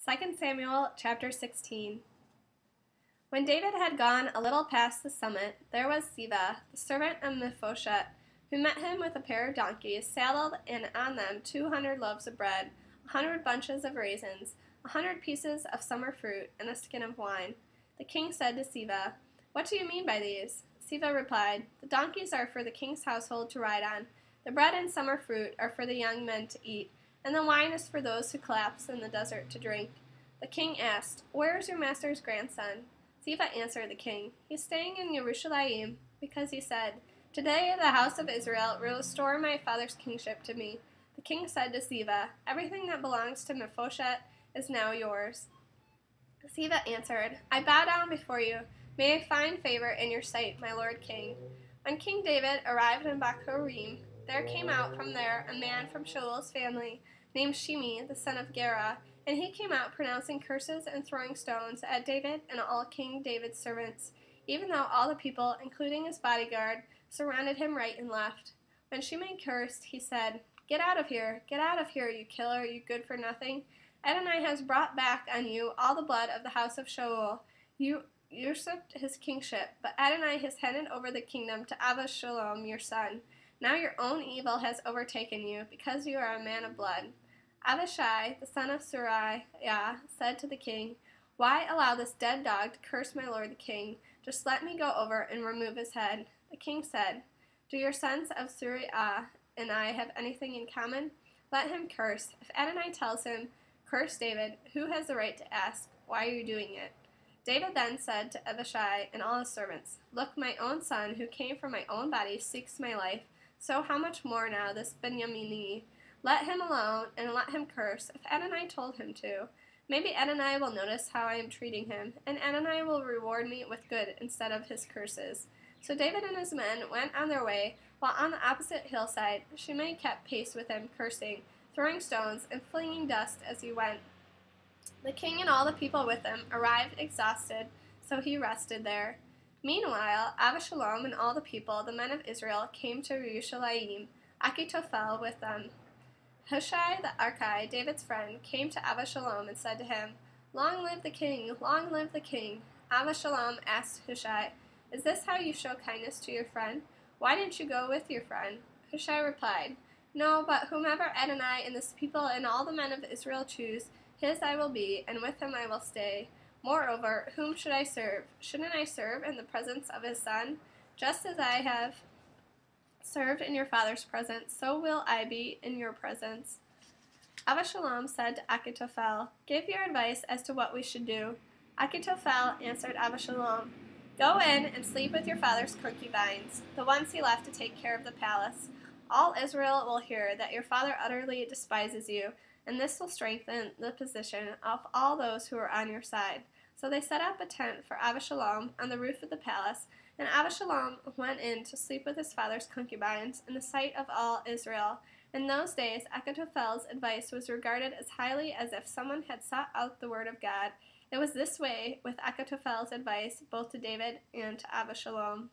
2 Samuel chapter 16. When David had gone a little past the summit, there was Ziba, the servant of Mephibosheth, who met him with a pair of donkeys, saddled, and on them 200 loaves of bread, 100 bunches of raisins, 100 pieces of summer fruit, and a skin of wine. The king said to Ziba, "What do you mean by these?" Ziba replied, "The donkeys are for the king's household to ride on, the bread and summer fruit are for the young men to eat, and the wine is for those who collapse in the desert to drink." The king asked, "Where is your master's grandson?" Ziba answered the king, "He is staying in Jerusalem, because he said, 'Today the house of Israel will restore my father's kingship to me.'" The king said to Ziba, "Everything that belongs to Mephibosheth is now yours." Ziba answered, "I bow down before you. May I find favor in your sight, my lord king." When King David arrived in Bahurim, there came out from there a man from Shaul's family, named Shimei, the son of Gera, and he came out pronouncing curses and throwing stones at David and all King David's servants, even though all the people, including his bodyguard, surrounded him right and left. When Shimei cursed, he said, get out of here, you killer, you good-for-nothing. Adonai has brought back on you all the blood of the house of Shaul. You usurped his kingship, but Adonai has handed over the kingdom to Avashalom, your son. Now your own evil has overtaken you, because you are a man of blood." Abishai, the son of Zeruiah, said to the king, "Why allow this dead dog to curse my lord the king? Just let me go over and remove his head." The king said, "Do your sons of Zeruiah and I have anything in common? Let him curse. If Adonai tells him, 'Curse David,' who has the right to ask, 'Why are you doing it?'" David then said to Abishai and all his servants, "Look, my own son, who came from my own body, seeks my life. So how much more now this Benjamini? Let him alone, and let him curse, if Adonai told him to. Maybe Adonai will notice how I am treating him, and Adonai will reward me with good instead of his curses." So David and his men went on their way, while on the opposite hillside Shimei kept pace with him, cursing, throwing stones, and flinging dust as he went. The king and all the people with him arrived exhausted, so he rested there. Meanwhile, Avashalom and all the people, the men of Israel, came to Jerusalem, Achitophel with them. Hushai the Archite, David's friend, came to Avashalom and said to him, "Long live the king! Long live the king!" Avashalom asked Hushai, "Is this how you show kindness to your friend? Why didn't you go with your friend?" Hushai replied, "No, but whomever Adonai and this people and all the men of Israel choose, his I will be, and with him I will stay. Moreover, whom should I serve? Shouldn't I serve in the presence of his son? Just as I have served in your father's presence, so will I be in your presence." Avashalom said to Achitophel, "Give your advice as to what we should do." Achitophel answered Avashalom, "Go in and sleep with your father's concubines, the ones he left to take care of the palace. All Israel will hear that your father utterly despises you, and this will strengthen the position of all those who are on your side." So they set up a tent for Avashalom on the roof of the palace, and Avashalom went in to sleep with his father's concubines in the sight of all Israel. In those days, Achitophel's advice was regarded as highly as if someone had sought out the word of God. It was this way with Achitophel's advice, both to David and to Avashalom.